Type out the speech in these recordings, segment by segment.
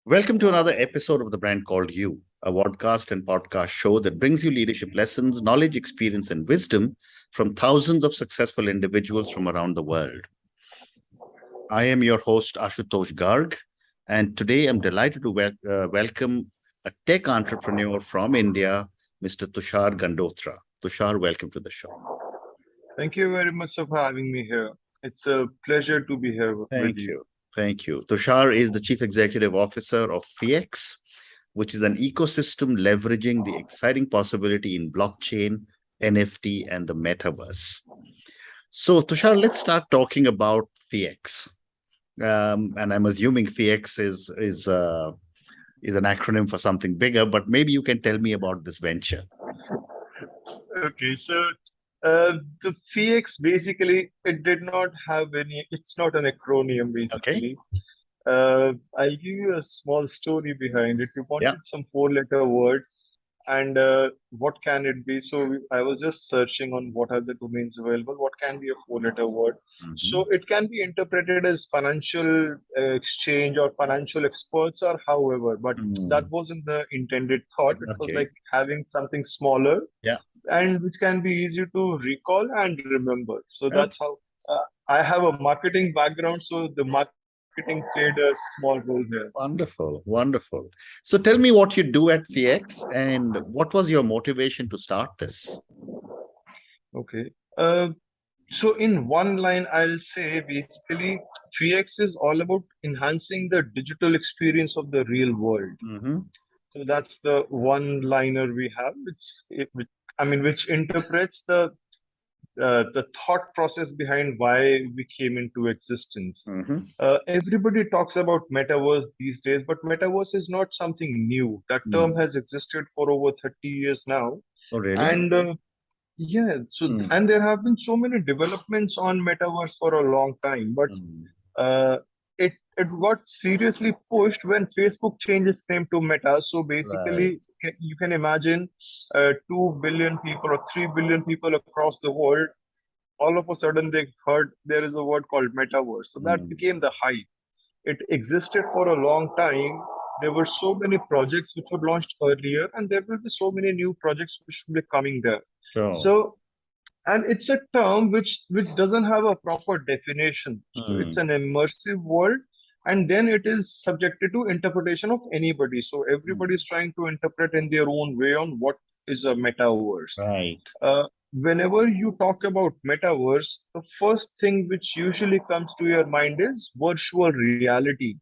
Welcome to another episode of The Brand Called You, a podcast and podcast show that brings you leadership lessons, knowledge, experience, and wisdom from thousands of successful individuals from around the world. I am your host, Ashutosh Garg, and today I'm delighted to welcome a tech entrepreneur from India, Mr. Tushar Gandotra. Tushar, welcome to the show. Thank you very much for having me here. It's a pleasure to be here with you. Thank you. Tushar is the Chief Executive Officer of FiEx, which is an ecosystem leveraging the exciting possibility in blockchain, NFT, and the metaverse. So, Tushar, let's start talking about FiEx. And I'm assuming FiEx is an acronym for something bigger, but maybe you can tell me about this venture. Okay, so the FiEx basically it did not have any. It's not an acronym basically. I'll give you a small story behind it. We wanted some four-letter word, and what can it be? So I was just searching on what are the domains available. What can be a four-letter word? So it can be interpreted as financial exchange or financial experts or however, but that wasn't the intended thought. It was like having something smaller, and which can be easy to recall and remember. So that's how I have a marketing background. So the marketing played a small role here. Wonderful, wonderful. So tell me what you do at FiEx and what was your motivation to start this? Okay. So in one line, I'll say basically FiEx is all about enhancing the digital experience of the real world. So that's the one liner we have. Which interprets the thought process behind why we came into existence. Everybody talks about metaverse these days, but metaverse is not something new. That term has existed for over 30 years now. Oh, really? And and there have been so many developments on metaverse for a long time, but it got seriously pushed when Facebook changed its name to Meta. So basically, you can imagine 2 billion people or 3 billion people across the world. All of a sudden, they heard there is a word called metaverse. So that became the hype. It existed for a long time. There were so many projects which were launched earlier, and there will be so many new projects which will be coming there. So, and it's a term which doesn't have a proper definition. So it's an immersive world, and then it is subjected to interpretation of anybody. So everybody is trying to interpret in their own way on what is a metaverse. Whenever you talk about metaverse, the first thing which usually comes to your mind is virtual reality.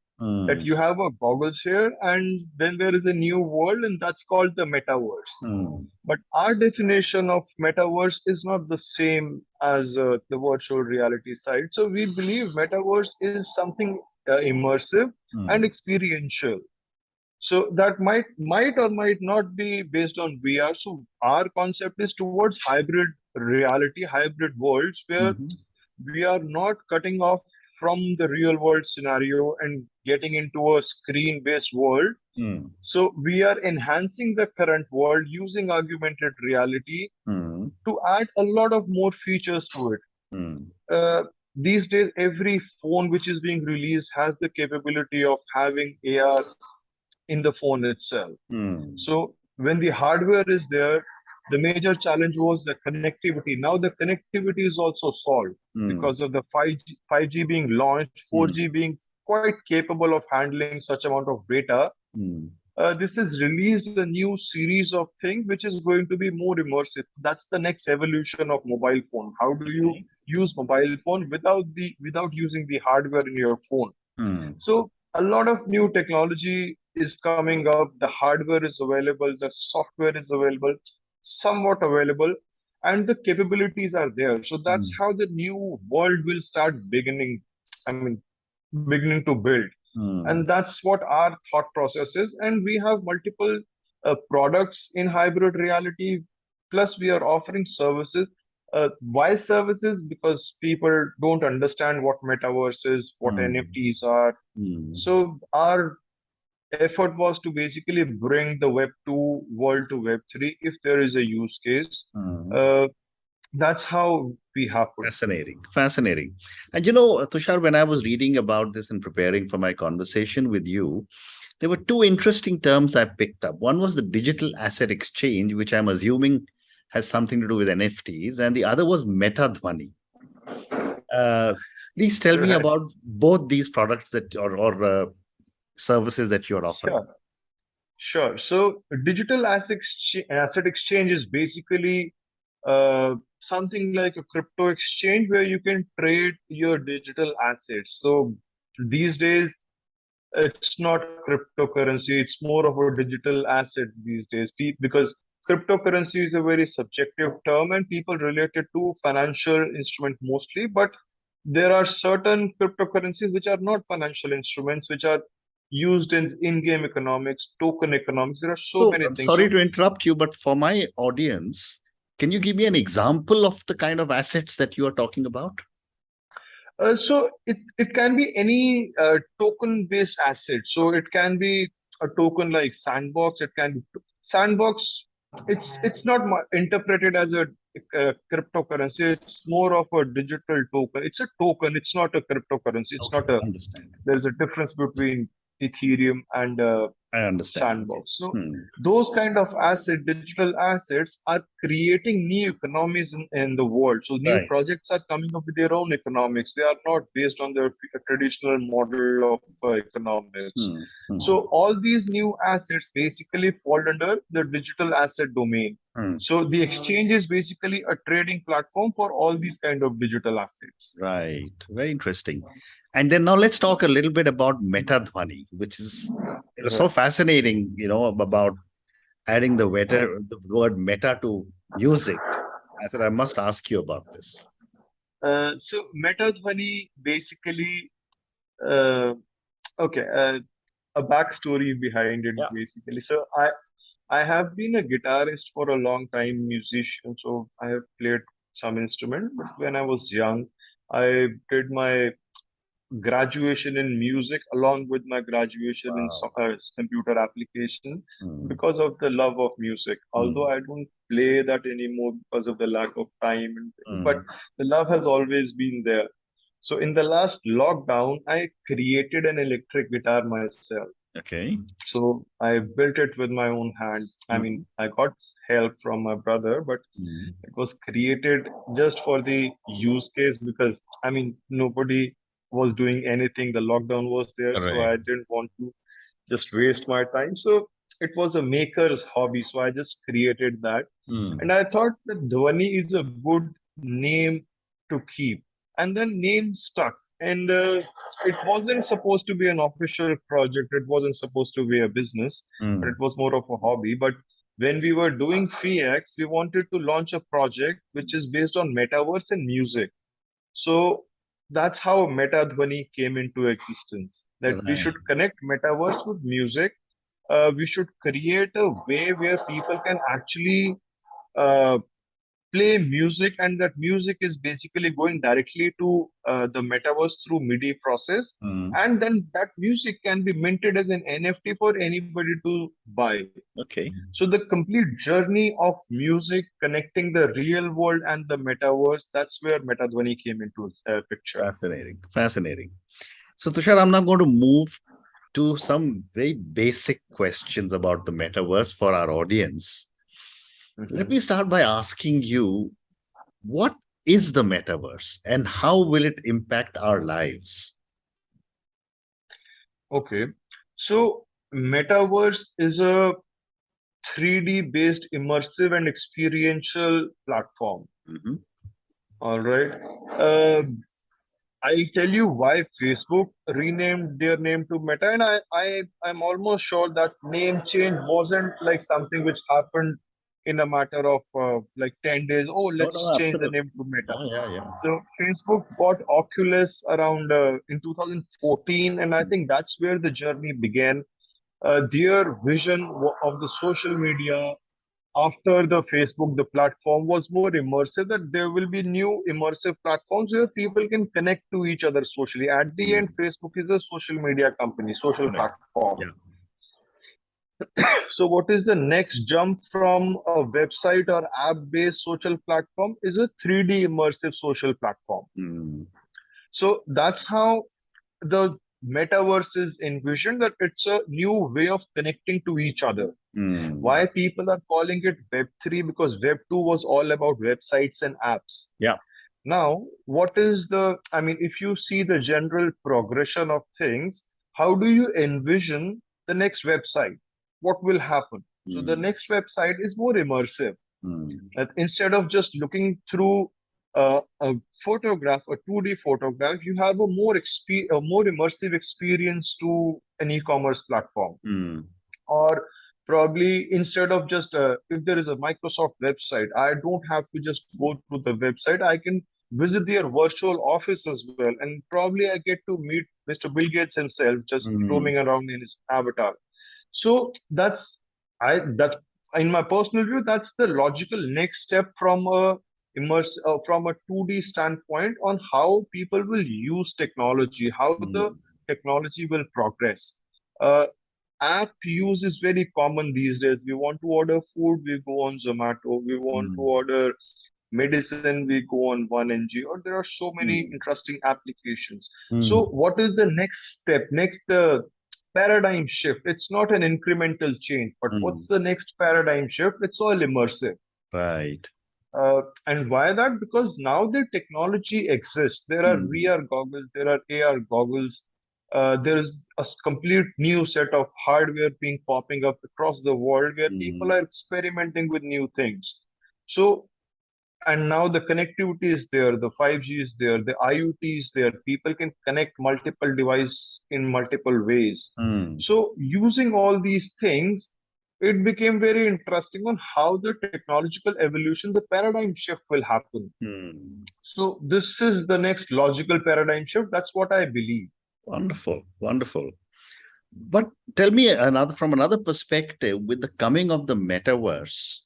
That you have a goggles here, and then there is a new world, and that's called the metaverse. But our definition of metaverse is not the same as the virtual reality side. So we believe metaverse is something immersive and experiential. So that might or might not be based on VR. So our concept is towards hybrid reality, hybrid worlds where we are not cutting off from the real world scenario and getting into a screen-based world. So we are enhancing the current world using augmented reality to add a lot of more features to it. These days, every phone which is being released has the capability of having AR in the phone itself. So when the hardware is there, the major challenge was the connectivity. Now the connectivity is also solved because of the 5G being launched, 4G being quite capable of handling such amount of data. This has released a new series of things which is going to be more immersive. That's the next evolution of mobile phone. How do you use mobile phone without using the hardware in your phone? So a lot of new technology is coming up. The hardware is available, the software is available, somewhat available, and the capabilities are there. So that's how the new world will start beginning to build. And that's what our thought process is. And we have multiple products in hybrid reality, plus we are offering services. Why services? Because people don't understand what metaverse is, what NFTs are. So our effort was to basically bring the Web 2 world to Web 3 if there is a use case. That's how we have put it. Fascinating. And you know, Tushar, when I was reading about this and preparing for my conversation with you, there were two interesting terms I picked up. One was the digital asset exchange, which I'm assuming has something to do with NFTs, and the other was Metadhvani. Please tell me about both these products that or services that you're offering. Sure. So digital asset exchange is basically something like a crypto exchange where you can trade your digital assets. So these days, it's not cryptocurrency, it's more of a digital asset these days, because cryptocurrency is a very subjective term and people relate it to financial instrument mostly, but there are certain cryptocurrencies which are not financial instruments, which are used in in-game economics, token economics. There are so many I'm things. sorry to interrupt you, but for my audience, can you give me an example of the kind of assets that you are talking about? So it can be any token-based asset. So it can be a token like Sandbox. It can be Sandbox. It's not interpreted as a cryptocurrency. It's more of a digital token. It's a token. It's not a cryptocurrency. It's not a. Understand. There's a difference between Ethereum and I understand. Sandbox. So those kind of digital assets are creating new economies in the world. So new projects are coming up with their own economics. They are not based on their traditional model of economics. So all these new assets basically fall under the digital asset domain. So the exchange is basically a trading platform for all these kind of digital assets. Right. Very interesting. And then now let's talk a little bit about Metadhvani, which is so fascinating, about adding the word meta to music. I said, I must ask you about this. So Metadhvani basically, a backstory behind it basically. So I have been a guitarist for a long time, musician. So I have played some instrument, but when I was young, I did my graduation in music along with my graduation in computer application because of the love of music. Although I don't play that anymore because of the lack of time, but the love has always been there. So in the last lockdown, I created an electric guitar myself. Okay. So I built it with my own hand. I mean, I got help from my brother, but it was created just for the use case because, I mean, nobody was doing anything. The lockdown was there, so I didn't want to just waste my time. So it was a maker's hobby. So I just created that. And I thought that Dhvani is a good name to keep. And then name stuck. And it wasn't supposed to be an official project. It wasn't supposed to be a business, but it was more of a hobby. But when we were doing FiEx, we wanted to launch a project which is based on metaverse and music. So that's how Metadhvani came into existence. That we should connect metaverse with music. We should create a way where people can actually play music, and that music is basically going directly to the metaverse through MIDI process, and then that music can be minted as an NFT for anybody to buy. Okay. So the complete journey of music connecting the real world and the metaverse, that's where Metadhvani came into picture. Fascinating. So Tushar, I'm now going to move to some very basic questions about the metaverse for our audience. Let me start by asking you, what is the metaverse and how will it impact our lives? Okay, so metaverse is a 3D based immersive and experiential platform. All right. I'll tell you why Facebook renamed their name to Meta, and I'm almost sure that name change wasn't like something which happened in a matter of like 10 days. Oh, let's change the name to Meta. So Facebook bought Oculus around in 2014, and I think that's where the journey began. Their vision of the social media after the Facebook, the platform was more immersive, that there will be new immersive platforms where people can connect to each other socially. At the end, Facebook is a social media company, social platform. So what is the next jump from a website or app-based social platform is a 3D immersive social platform. So that's how the metaverse is envisioned that it's a new way of connecting to each other. Why people are calling it Web3? Because Web2 was all about websites and apps. Yeah. Now, what is if you see the general progression of things, how do you envision the next website? What will happen? So the next website is more immersive. That instead of just looking through a photograph, a 2D photograph, you have a more immersive experience to an e-commerce platform. Or probably instead of just if there is a Microsoft website, I don't have to just go through the website. I can visit their virtual office as well, and probably I get to meet Mr. Bill Gates himself just roaming around in his avatar. So that in my personal view, that's the logical next step from from a 2D standpoint on how people will use technology, how the technology will progress. App use is very common these days. We want to order food, we go on Zomato. We want to order medicine, we go on 1NG, or there are so many interesting applications. So what is the next step? The paradigm shift. It's not an incremental change, but what's the next paradigm shift? It's all immersive. Right. And why that? Because now the technology exists. There are VR goggles, there are AR goggles. There is a complete new set of hardware being popping up across the world where people are experimenting with new things. So, and now the connectivity is there, the 5G is there, the IoT is there. People can connect multiple devices in multiple ways. So, using all these things, it became very interesting on how the technological evolution, the paradigm shift will happen. So, this is the next logical paradigm shift. That's what I believe. Wonderful, wonderful. But tell me from another perspective, with the coming of the metaverse,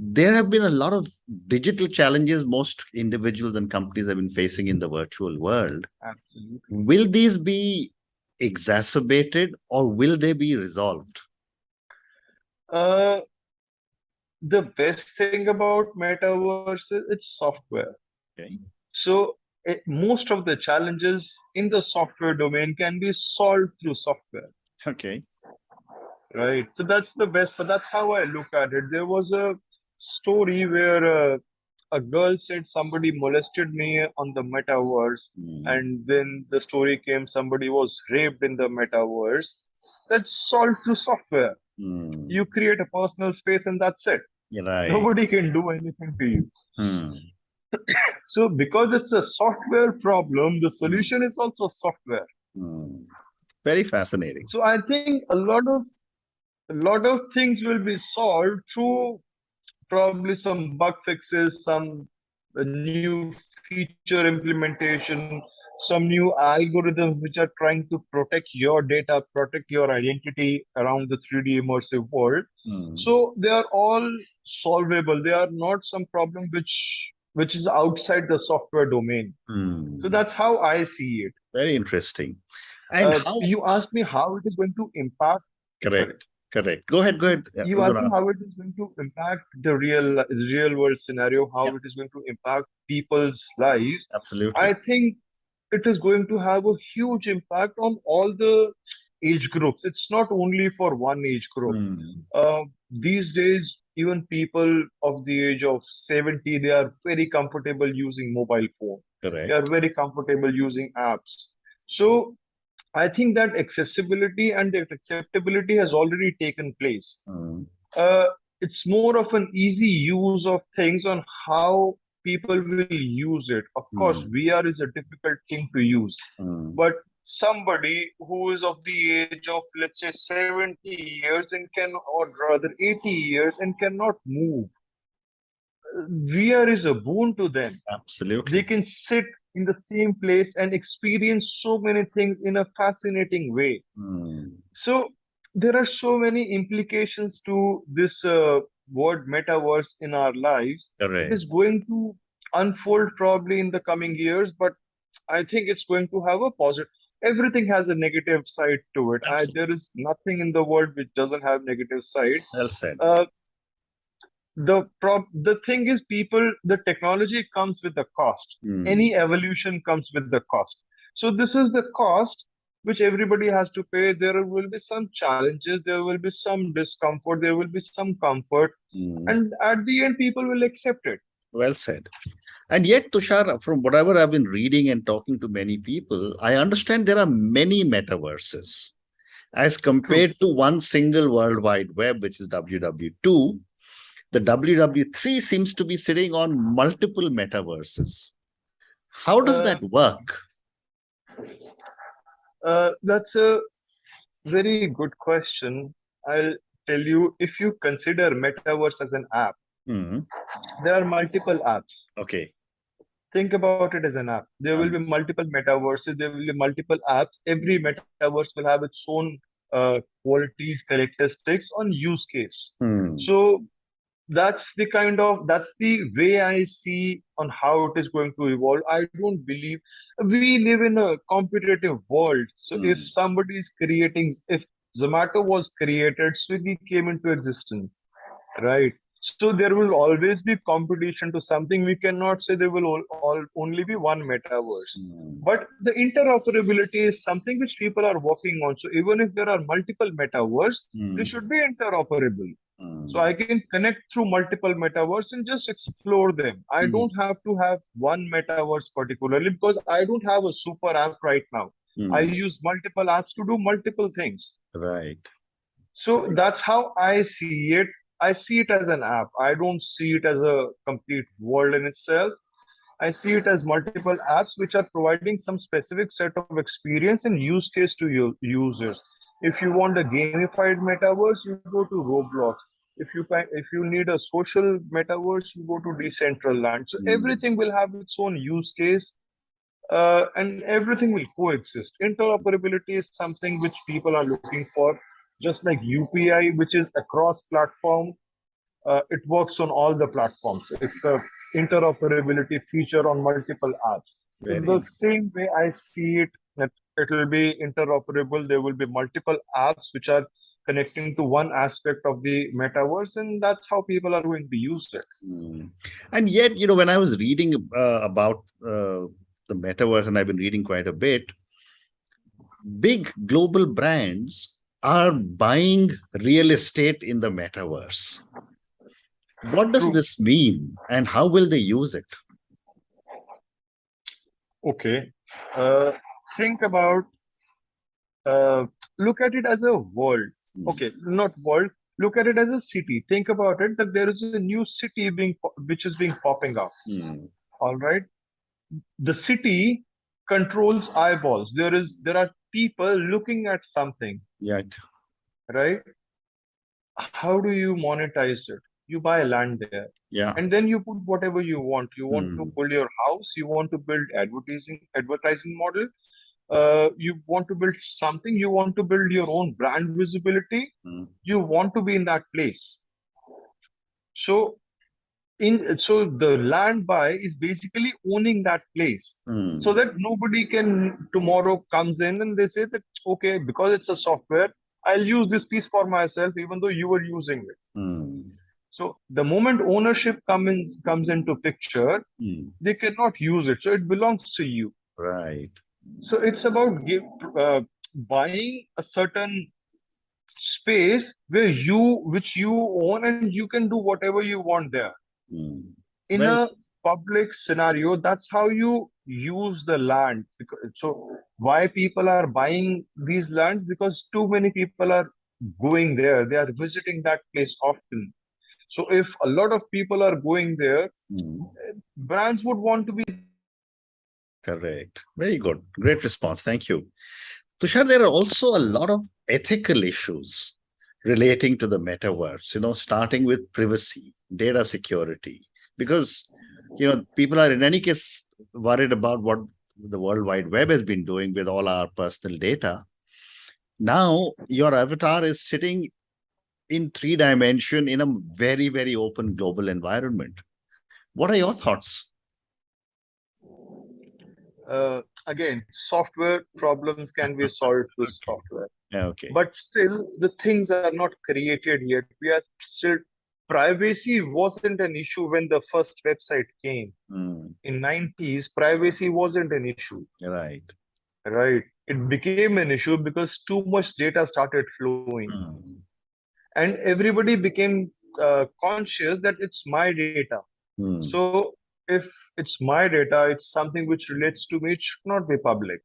there have been a lot of digital challenges most individuals and companies have been facing in the virtual world. Absolutely. Will these be exacerbated or will they be resolved? The best thing about metaverse is it's software. Okay. So most of the challenges in the software domain can be solved through software. Okay. Right. So that's the best, but that's how I look at it. There was a story where a girl said somebody molested me on the metaverse, and then the story came somebody was raped in the metaverse. That's solved through software. You create a personal space and that's it. Right. Nobody can do anything to you. So because it's a software problem, the solution is also software. Very fascinating. So I think a lot of things will be solved through probably some bug fixes, some new feature implementation, some new algorithms which are trying to protect your data, protect your identity around the 3D immersive world. So they are all solvable. They are not some problem which is outside the software domain. So that's how I see it. Very interesting. And you asked me how it is going to impact. Correct. Correct. Go ahead. You asked me how it is going to impact the real world scenario, how it is going to impact people's lives. Absolutely. I think it is going to have a huge impact on all the age groups. It's not only for one age group. These days, even people of the age of 70, they are very comfortable using mobile phone. Correct. They are very comfortable using apps. So I think that accessibility and that acceptability has already taken place. It's more of an easy use of things on how people will use it. Of course, VR is a difficult thing to use, but somebody who is of the age of, let's say, 70 years and or rather 80 years and cannot move, VR is a boon to them. Absolutely. They can sit in the same place and experience so many things in a fascinating way. So there are so many implications to this word metaverse in our lives. Correct. It is going to unfold probably in the coming years, but I think it's going to have a positive. Everything has a negative side to it. There is nothing in the world which doesn't have negative side. Well said. The thing is, the technology comes with a cost. Any evolution comes with the cost. So this is the cost. which everybody has to pay. There will be some challenges, there will be some discomfort, there will be some comfort, and at the end, people will accept it. Well said. And yet, Tushar, from whatever I've been reading and talking to many people, I understand there are many metaverses as True. compared to one single World Wide Web, which is WW2. The WW3 seems to be sitting on multiple metaverses. How does Uh, that work? that's a very good question. I'll tell you, if you consider Metaverse as an app, there are multiple apps. Okay. Think about it as an app. There will be multiple metaverses, there will be multiple apps. Every metaverse will have its own qualities, characteristics on use case. So that's the way I see on how it is going to evolve. I don't believe we live in a competitive world. So if somebody is creating, if Zomato was created, Swiggy came into existence, right? So there will always be competition to something. We cannot say there will all only be one metaverse. But the interoperability is something which people are working on. So even if there are multiple metaverse, they should be interoperable. So I can connect through multiple metaverse and just explore them. I don't have to have one metaverse particularly, because I don't have a super app right now. I use multiple apps to do multiple things. Right. So that's how I see it. I see it as an app. I don't see it as a complete world in itself. I see it as multiple apps which are providing some specific set of experience and use case to users. If you want a gamified metaverse, you go to Roblox. If you need a social metaverse, you go to Decentraland. So everything will have its own use case, and everything will coexist. Interoperability is something which people are looking for, just like UPI, which is across platform. It works on all the platforms. It's a interoperability feature on multiple apps. So the same way I see it, that it will be interoperable. There will be multiple apps which are connecting to one aspect of the metaverse, and that's how people are going to use it. And yet, when I was reading about the metaverse, and I've been reading quite a bit, big global brands are buying real estate in the metaverse. What does this mean, and how will they use it? Okay. Think about, look at it as a world. Okay, not world. Look at it as a city. Think about it, that there is a new city which is being popping up. All right. The city controls eyeballs. There are people looking at something. Yeah. Right. How do you monetize it? You buy land there. Yeah. And then you put whatever you want. You want to build your house. You want to build advertising model. You want to build something. You want to build your own brand visibility. You want to be in that place. So the land buy is basically owning that place, so that nobody can tomorrow comes in and they say that, okay, because it's a software, I'll use this piece for myself, even though you were using it. So the moment ownership comes into picture, they cannot use it. So it belongs to you. Right. So it's about buying a certain space which you own, and you can do whatever you want there. In a public scenario, that's how you use the land. So why people are buying these lands? Because too many people are going there. They are visiting that place often. So if a lot of people are going there, brands would want to be. Correct. Very good. Great response. Thank you. Tushar, there are also a lot of ethical issues relating to the metaverse, starting with privacy, data security, because, people are in any case worried about what the World Wide Web has been doing with all our personal data. Now, your avatar is sitting in 3 dimension in a very, very open global environment. What are your thoughts? Again, software problems can be solved with software. Okay. But still, the things are not created yet. We are still. Privacy wasn't an issue when the first website came. In 90s, privacy wasn't an issue. Right. right? It became an issue because too much data started flowing, and everybody became conscious that it's my data. So if it's my data, it's something which relates to me, it should not be public.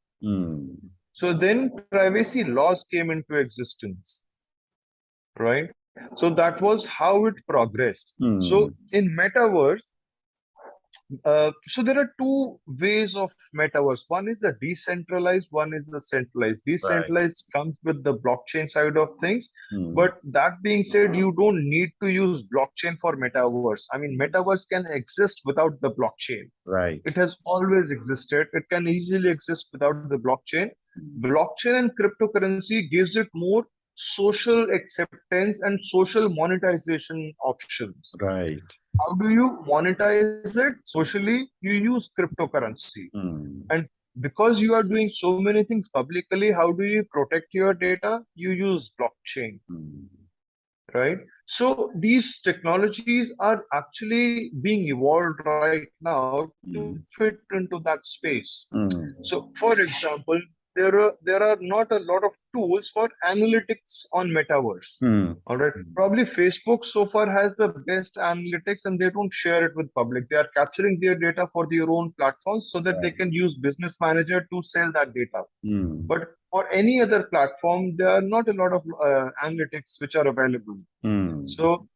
So then privacy laws came into existence, right? So that was how it progressed. So in metaverse, so there are two ways of metaverse. One is the decentralized, one is the centralized. Decentralized comes with the blockchain side of things. But that being said, you don't need to use blockchain for metaverse. I mean, metaverse can exist without the blockchain. Right. It has always existed. It can easily exist without the blockchain. Blockchain and cryptocurrency gives it more social acceptance and social monetization options. Right. How do you monetize it? Socially, you use cryptocurrency. And because you are doing so many things publicly, how do you protect your data? You use blockchain, right? So these technologies are actually being evolved right now to fit into that space. So, for example, there are not a lot of tools for analytics on metaverse. All right. Probably Facebook so far has the best analytics, and they don't share it with public. They are capturing their data for their own platforms so that they can use Business Manager to sell that data. But for any other platform, there are not a lot of analytics which are available. So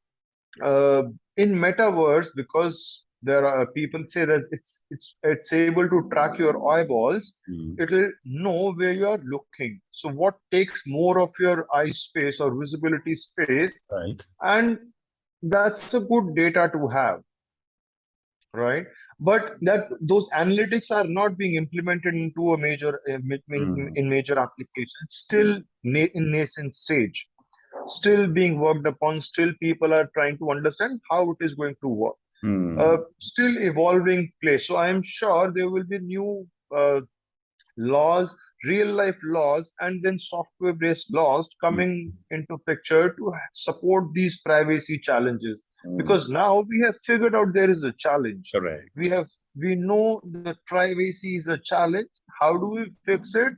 in metaverse, because there are people say that it's able to track your eyeballs, it will know where you are looking. So what takes more of your eye space or visibility space, and that's a good data to have, right? But that those analytics are not being implemented into a major in major applications, still in nascent stage, still being worked upon. Still people are trying to understand how it is going to work. Still evolving place. So I am sure there will be new laws, real life laws, and then software based laws coming into picture to support these privacy challenges. Because now we have figured out there is a challenge. Correct. We know that privacy is a challenge. How do we fix it?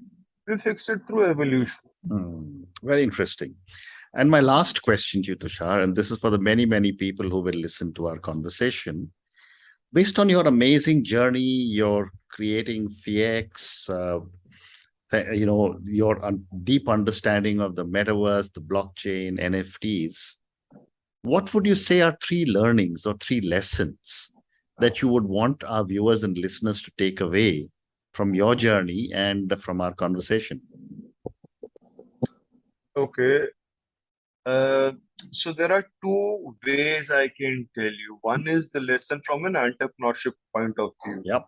We fix it through evolution. Very interesting. And my last question to you, Tushar, and this is for the many, many people who will listen to our conversation. Based on your amazing journey, your creating FiEx, your deep understanding of the metaverse, the blockchain, NFTs, what would you say are three learnings or three lessons that you would want our viewers and listeners to take away from your journey and from our conversation? Okay. So there are two ways I can tell you. One is the lesson from an entrepreneurship point of view. Yep.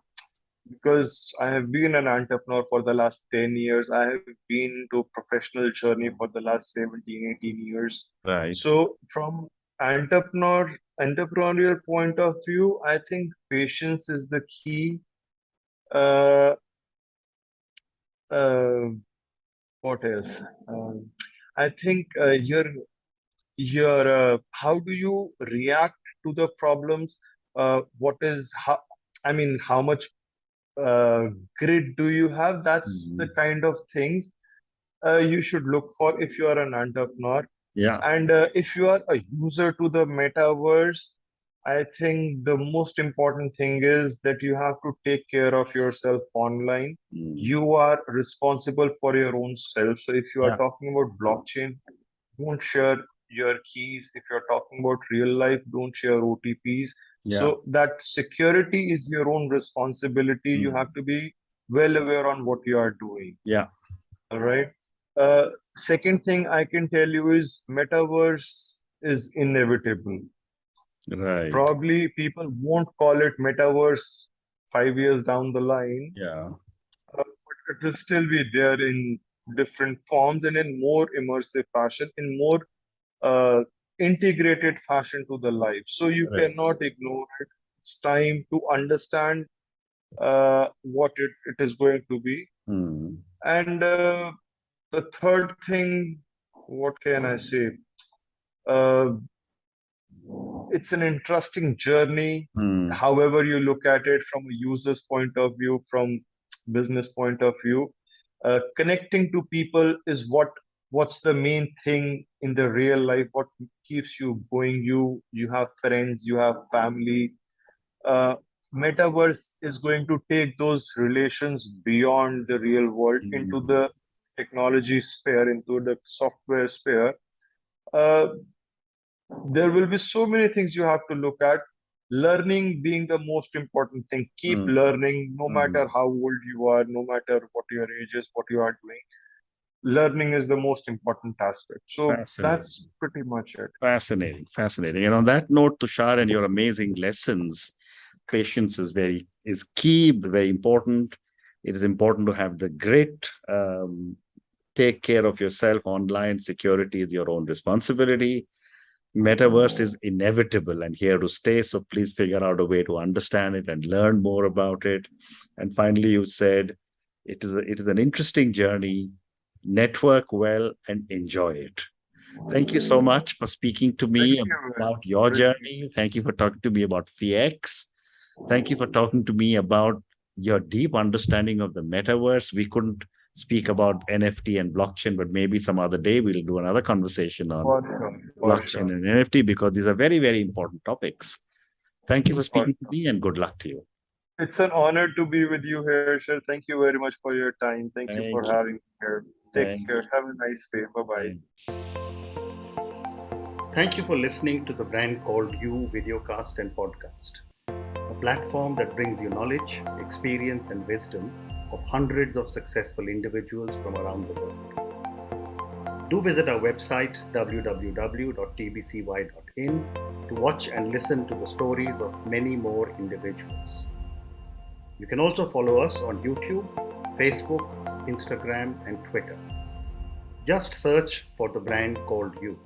Because I have been an entrepreneur for the last 10 years. I have been to professional journey for the last 17, 18 years. Right. So from entrepreneurial point of view, I think patience is the key. What else? I think your how do you react to the problems? What is how? I mean, how much grid do you have? That's the kind of things you should look for if you are an entrepreneur. Yeah. And if you are a user to the metaverse, I think the most important thing is that you have to take care of yourself online. You are responsible for your own self. So if you are talking about blockchain, don't share your keys. If you're talking about real life, don't share OTPs. So that security is your own responsibility. You have to be well aware on what you are doing. Yeah. All right. Second thing I can tell you is metaverse is inevitable. Right. Probably people won't call it metaverse 5 years down the line. Yeah. But it will still be there in different forms and in more immersive fashion, in more integrated fashion to the life. So you cannot ignore it. It's time to understand what it is going to be. And the third thing, what can I say? It's an interesting journey. However you look at it, from a user's point of view, from business point of view. Connecting to people is what's the main thing in the real life, what keeps you going. You have friends, you have family. uh, Metaverse is going to take those relations beyond the real world into the technology sphere, into the software sphere. uh, there will be so many things you have to look at. Learning being the most important thing. Keep learning, no matter how old you are, no matter what your age is, what you are doing. Learning is the most important aspect. So Fascinating. that's pretty much it. Fascinating. Fascinating. And on that note, Tushar, and your amazing lessons, patience is key, very important. It is important to have the grit. Take care of yourself online. Security is your own responsibility. Metaverse is inevitable and here to stay. So please figure out a way to understand it and learn more about it. And finally, you said it is an interesting journey. Network well and enjoy it. Thank you so much for speaking to Thank me you. about your journey. Thank you for talking to me about FiEx. Thank you for talking to me about your deep understanding of the metaverse. We couldn't speak about NFT and blockchain, but maybe some other day we'll do another conversation on For sure. For blockchain sure. and NFT because these are very, very important topics. Thank you for For speaking to me and good luck to you. It's an honor to be with you here, sir. Thank you very much for your time. Thank you for Thank you. having me here. Take Thank care. Have a nice day. Bye bye. you. Thank you for listening to the Brand Called You videocast and podcast, a platform that brings you knowledge, experience, and wisdom of hundreds of successful individuals from around the world. Do visit our website www.tbcy.in to watch and listen to the stories of many more individuals. You can also follow us on YouTube, Facebook, Instagram, and Twitter. Just search for the Brand Called You.